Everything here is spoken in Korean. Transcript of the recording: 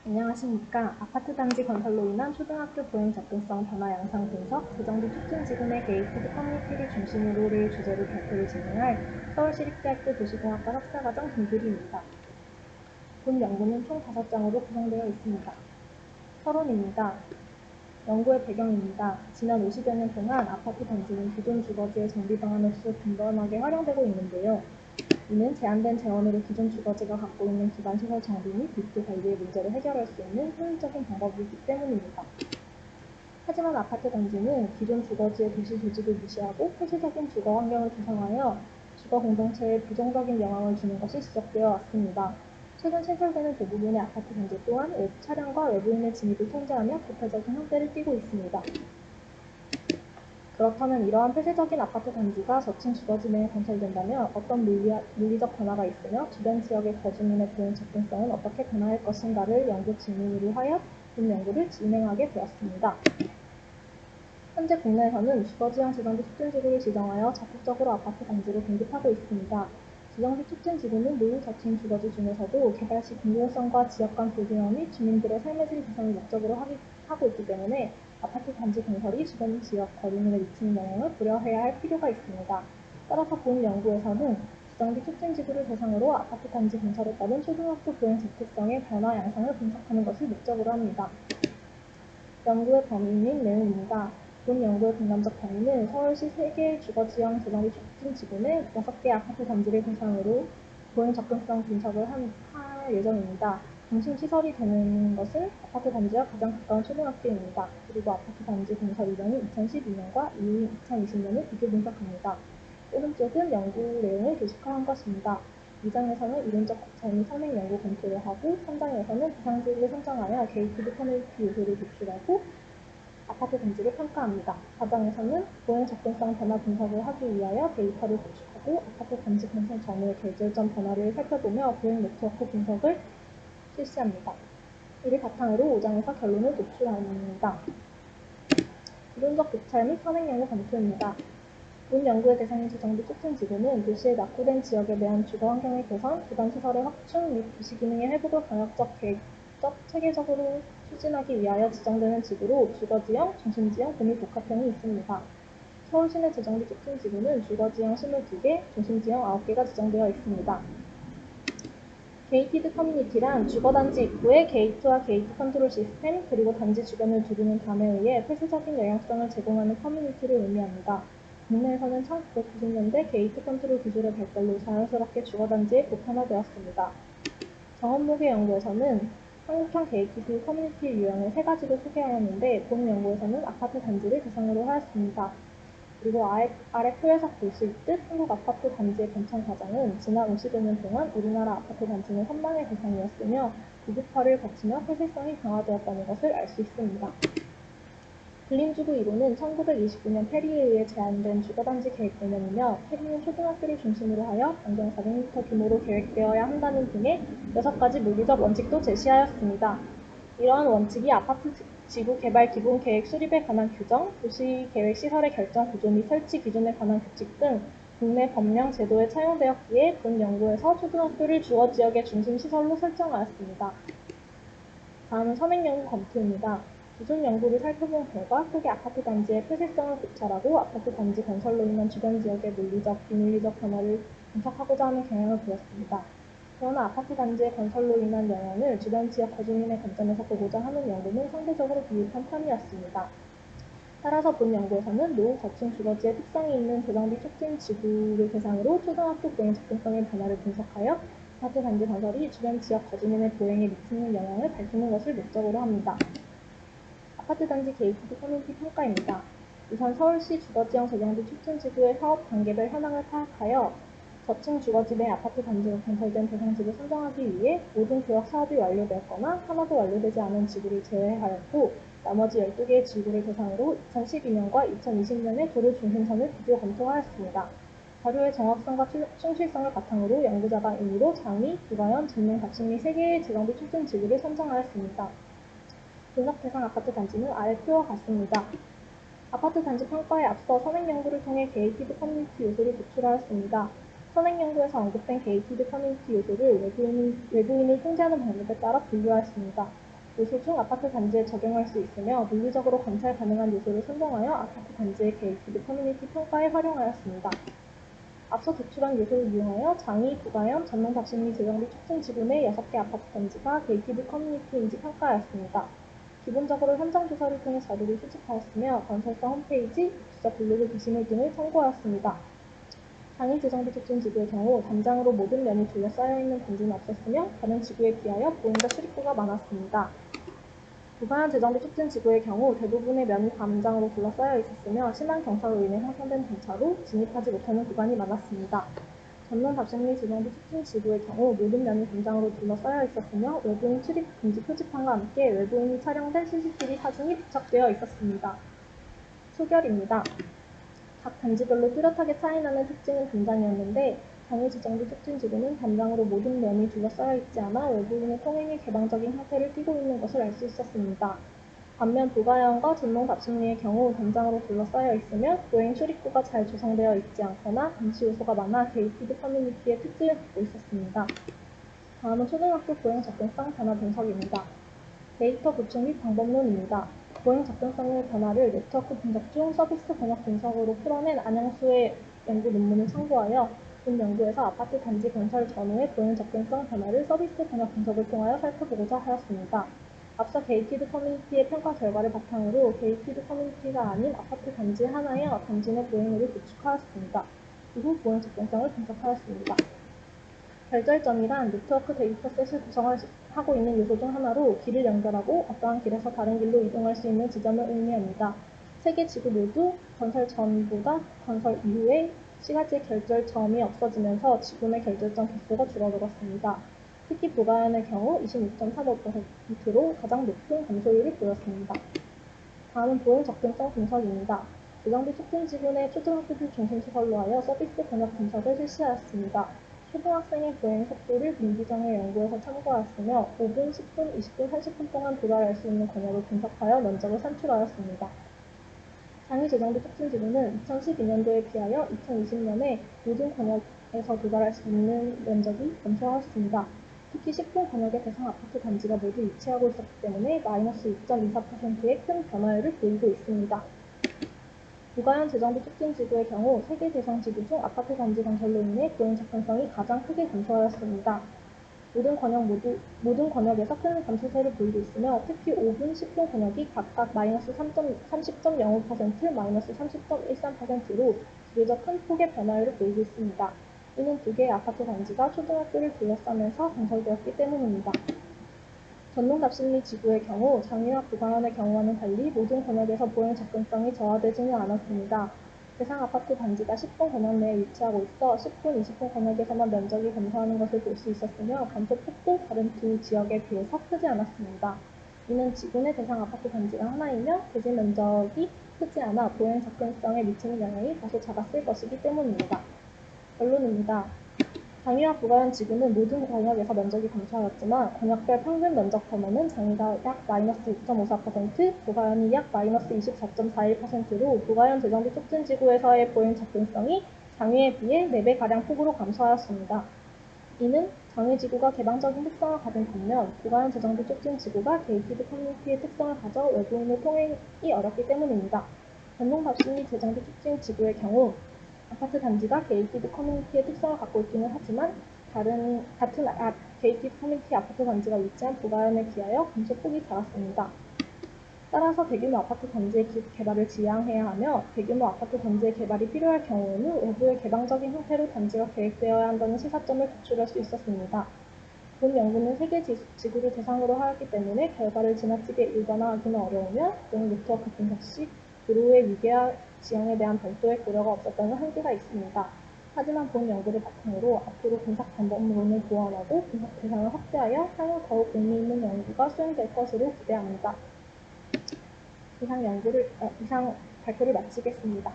안녕하십니까. 아파트 단지 건설로 인한 초등학교 보행 접근성 변화 양상 분석, 재정비 촉진 지구내 게이티드 커뮤니티를 중심으로를 주제로 발표를 진행할 서울시립대학교 도시공학과 석사과정 김규리입니다. 본 연구는 총 5장으로 구성되어 있습니다. 서론입니다. 연구의 배경입니다. 지난 50여 년 동안 아파트 단지는 기존 주거지의 정비 방안으로서 빈번하게 활용되고 있는데요. 이는 제한된 재원으로 기존 주거지가 갖고 있는 기반시설 정비 및 밀도 관리의 문제를 해결할 수 있는 효율적인 방법이기 때문입니다. 하지만 아파트 단지는 기존 주거지의 도시 조직을 무시하고 폐쇄적인 주거 환경을 구성하여 주거 공동체에 부정적인 영향을 주는 것이 지적되어 왔습니다. 최근 신설되는 대부분의 아파트 단지 또한 외부 차량과 외부인의 진입을 통제하며 부패적인 형태를 띠고 있습니다. 그렇다면 이러한 폐쇄적인 아파트 단지가 저층 주거지 내에 건설된다면 어떤 물리적 변화가 있으며 주변 지역의 거주민의 보행 접근성은 어떻게 변화할 것인가를 연구 질문으로 하여 본 연구를 진행하게 되었습니다. 현재 국내에서는 주거지형 재정비 촉진지구를 지정하여 적극적으로 아파트 단지를 공급하고 있습니다. 재정비 촉진지구는 노후 저층 주거지 중에서도 개발 시 공공성과 지역 간 불균형 및 주민들의 삶의 질 개선을 목적으로 하고 있기 때문에 아파트 단지 건설이 주변 지역 거주민에 미치는 영향을 고려해야 할 필요가 있습니다. 따라서 본 연구에서는 재정비 촉진지구를 대상으로 아파트 단지 건설에 따른 초등학교 보행 접근성의 변화 양상을 분석하는 것을 목적으로 합니다. 연구의 범위 및 내용입니다. 본 연구의 분담적 범위는 서울시 3개의 주거지형 재정비 촉진지구 내 6개 아파트 단지를 대상으로 보행 접근성 분석을 할 예정입니다. 중심 시설이 되는 것은 아파트 단지와 가장 가까운 초등학교입니다. 그리고 아파트 단지 건설 이전인 2012년과 이후인 2020년을 비교 분석합니다. 오른쪽은 연구 내용을 도식화한 것입니다. 2장에서는 이론적 고찰 및 선행 연구 검토를 하고 3장에서는 대상지구를 선정하여 게이티드 커뮤니티 요소를 도출하고 아파트 단지를 평가합니다. 4장에서는 보행 접근성 변화 분석을 하기 위하여 데이터를 구축하고 아파트 단지 건설 전후의 계절적 변화를 살펴보며 보행 네트워크 분석을 실시합니다. 이를 바탕으로 5장에서 결론을 도출합니다. 이론적 고찰 및 선행 연구 검토입니다. 본 연구의 대상인 재정비 촉진지구는 도시의 낙후된 지역에 대한 주거 환경의 개선, 기반시설의 확충 및 도시 기능의 회복을 강력적 계획적, 체계적으로 추진하기 위하여 지정되는 지구로 주거지형, 중심지형, 구미 복합형이 있습니다. 서울시내 재정비 촉진지구는 주거지형 22개, 중심지형 9개가 지정되어 있습니다. 게이티드 커뮤니티란 주거단지 입구에 게이트와 게이트 컨트롤 시스템, 그리고 단지 주변을 두르는 담에 의해 폐쇄적인 영향성을 제공하는 커뮤니티를 의미합니다. 국내에서는 1990년대 게이트 컨트롤 기술의 발달로 자연스럽게 주거단지에 보편화되었습니다. 정원목의 연구에서는 한국형 게이티드 커뮤니티 유형을 3가지로 소개하였는데 본 연구에서는 아파트 단지를 대상으로 하였습니다. 그리고 아래 표에서 볼 수 있듯 한국 아파트 단지의 변천 과정은 지난 50여 년 동안 우리나라 아파트 단지는 선망의 대상이었으며 고급화를 거치며 폐쇄성이 강화되었다는 것을 알 수 있습니다. 불림주거 1호는 1929년 페리에 의해 제안된 주거단지 계획 개념이며 페리는 초등학교를 중심으로 하여 반경 400m 규모로 계획되어야 한다는 등의 6가지 물리적 원칙도 제시하였습니다. 이러한 원칙이 아파트 지구 개발 기본 계획 수립에 관한 규정, 도시계획 시설의 결정 구조 및 설치 기준에 관한 규칙 등 국내 법령 제도에 차용되었기에 본 연구에서 초등학교를 주거 지역의 중심 시설로 설정하였습니다. 다음은 선행연구 검토입니다. 기존 연구를 살펴본 결과 크게 아파트 단지의 폐쇄성을 고찰하고 아파트 단지 건설로 인한 주변 지역의 물리적, 비물리적 변화를 분석하고자 하는 경향을 보였습니다. 그러나 아파트 단지의 건설로 인한 영향을 주변 지역 거주민의 관점에서 보고자 하는 연구는 상대적으로 미흡한 편이었습니다. 따라서 본 연구에서는 노후 저층 주거지의 특성이 있는 재정비 촉진 지구를 대상으로 초등학교 보행 접근성의 변화를 분석하여 아파트 단지 건설이 주변 지역 거주민의 보행에 미치는 영향을 밝히는 것을 목적으로 합니다. 아파트 단지 게이티드 커뮤니티 평가입니다. 우선 서울시 주거지형 재정비 촉진지구의 사업 단계별 현황을 파악하여 저층 주거지 내 아파트 단지로 건설된 대상지를 선정하기 위해 모든 구역 사업이 완료되었거나 하나도 완료되지 않은 지구를 제외하였고 나머지 12개의 지구를 대상으로 2012년과 2020년의 도로 중심선을 비교 검토하였습니다. 자료의 정확성과 충실성을 바탕으로 연구자가 임의로 장위, 부가현, 전면 각식 및 3개의 재정비 촉진 지구를 선정하였습니다. 분석 대상 아파트 단지는 아래 표와 같습니다. 아파트 단지 평가에 앞서 선행연구를 통해 게이티드 커뮤니티 요소를 도출하였습니다. 선행연구에서 언급된 게이티드 커뮤니티 요소를 외부인을 통제하는 방법에 따라 분류하였습니다. 요소 중 아파트 단지에 적용할 수 있으며 물리적으로 관찰 가능한 요소를 선정하여 아파트 단지의 게이티드 커뮤니티 평가에 활용하였습니다. 앞서 제출한 요소를 이용하여 장위, 부가형, 전동 답심리 재정비 촉진 지구 내 6개 아파트 단지가 게이티드 커뮤니티인지 평가하였습니다. 기본적으로 현장 조사를 통해 자료를 수집하였으며 건설사 홈페이지, 입주자 블로그 게시물 등을 참고하였습니다. 장위 재정비 촉진 지구의 경우 담장으로 모든 면이 둘러싸여 있는 단지는 없었으며 다른 지구에 비하여 보행자 출입구가 많았습니다. 부가형 재정비 촉진 지구의 경우 대부분의 면이 담장으로 둘러싸여 있었으며 심한 경사로 인해 형성된 단차로 진입하지 못하는 구간이 많았습니다. 전동 답심리 재정비 촉진 지구의 경우 모든 면이 담장으로 둘러싸여 있었으며 외부인 출입 금지 표지판과 함께 외부인이 촬영된 CCTV 사진이 부착되어 있었습니다. 소결입니다. 각 단지별로 뚜렷하게 차이나는 특징은 담장이었는데 장위 재정비 촉진 지구는 담장으로 모든 면이 둘러싸여 있지 않아 외부인의 통행이 개방적인 형태를 띠고 있는 것을 알 수 있었습니다. 반면 부가형과 전동 답심리의 경우 담장으로 둘러싸여 있으며 보행 출입구가 잘 조성되어 있지 않거나 감시 요소가 많아 게이티드 커뮤니티의 특징을 갖고 있었습니다. 다음은 초등학교 보행 접근성 변화 분석입니다. 데이터 구축 및 방법론입니다. 보행 접근성의 변화를 네트워크 분석 중 서비스 번역 분석으로 풀어낸 안영수의 연구 논문을 참고하여 본 연구에서 아파트 단지 건설 전후의 보행 접근성 변화를 서비스 번역 분석을 통하여 살펴보고자 하였습니다. 앞서 게이티드 커뮤니티의 평가 결과를 바탕으로 게이티드 커뮤니티가 아닌 아파트 단지 하나여 단지 내 보행률을 구축하였습니다. 이후 보행 접근성을 분석하였습니다. 결절점이란 네트워크 데이터셋을 구성하고 있는 요소 중 하나로 길을 연결하고 어떠한 길에서 다른 길로 이동할 수 있는 지점을 의미합니다. 세 개 지구 모두 건설 전보다 건설 이후에 시가지의 결절점이 없어지면서 지구 내 결절점 개수가 줄어들었습니다. 특히 부가현의 경우 26.35%로 가장 높은 감소율을 보였습니다. 다음은 보행 접근성 분석입니다. 재정비 촉진 지구 내 초등학교를 중심시설로 하여 서비스 번역 분석을 실시하였습니다. 초등학생의 보행 속도를 민기정의 연구에서 참고하였으며 5분, 10분, 20분, 30분 동안 도달할 수 있는 권역을 분석하여 면적을 산출하였습니다. 장위 재정비 촉진 지구는 2012년도에 비하여 2020년에 모든 권역에서 도달할 수 있는 면적이 감소하였습니다. 특히 10분 권역의 대상 아파트 단지가 모두 위치하고 있었기 때문에 마이너스 2.24%의 큰 변화율을 보이고 있습니다. 부가형 재정비 촉진 지구의 경우 세계 대상 지구 중 아파트 단지 건설로 인해 보행 접근성이 가장 크게 감소하였습니다. 모든 권역에서 큰 감소세를 보이고 있으며 특히 5분, 10분 권역이 각각 마이너스 30.05%, 마이너스 30.13%로 비교적 큰 폭의 변화율을 보이고 있습니다. 이는 두 개의 아파트 단지가 초등학교를 둘러싸면서 건설되었기 때문입니다. 전동 답심리 지구의 경우 장위와 부가현의 경우와는 달리 모든 권역에서 보행 접근성이 저하되지는 않았습니다. 대상 아파트 단지가 10분 권역 내에 위치하고 있어 10분, 20분 권역에서만 면적이 감소하는 것을 볼 수 있었으며 감소 폭도 다른 두 지역에 비해서 크지 않았습니다. 이는 지구 내 대상 아파트 단지가 하나이며 대지 면적이 크지 않아 보행 접근성에 미치는 영향이 다소 작았을 것이기 때문입니다. 결론입니다. 장위와 부가형 지구는 모든 권역에서 면적이 감소하였지만 권역별 평균 면적 변화는 장위가 약 마이너스 6.54%, 부가현이 약 마이너스 24.41%로 부가형 재정비 촉진 지구에서의 보행 접근성이 장위에 비해 4배가량 폭으로 감소하였습니다. 이는 장위 지구가 개방적인 특성을 가진 반면 부가형 재정비 촉진 지구가 게이티드 커뮤니티의 특성을 가져 외부인의 통행이 어렵기 때문입니다. 전동 답심리 재정비 촉진 지구의 경우 아파트 단지가 게이티드 커뮤니티의 특성을 갖고 있기는 하지만 같은 게이티드 커뮤니티 아파트 단지가 위치한 부가현에 비하여 감소폭이 작았습니다. 따라서 대규모 아파트 단지의 개발을 지향해야 하며 대규모 아파트 단지의 개발이 필요할 경우에는 외부의 개방적인 형태로 단지가 계획되어야 한다는 시사점을 도출할 수 있었습니다. 본 연구는 세계 지구를 대상으로 하였기 때문에 결과를 지나치게 일반화하기는 어려우며 보행 네트워크 분석 시 도로의 위계와 지형에 대한 별도의 고려가 없었다는 한계가 있습니다. 하지만 본 연구를 바탕으로 앞으로 분석 방법론을 보완하고 분석 대상을 확대하여 향후 더욱 의미 있는 연구가 수행될 것으로 기대합니다. 이상 발표를 마치겠습니다.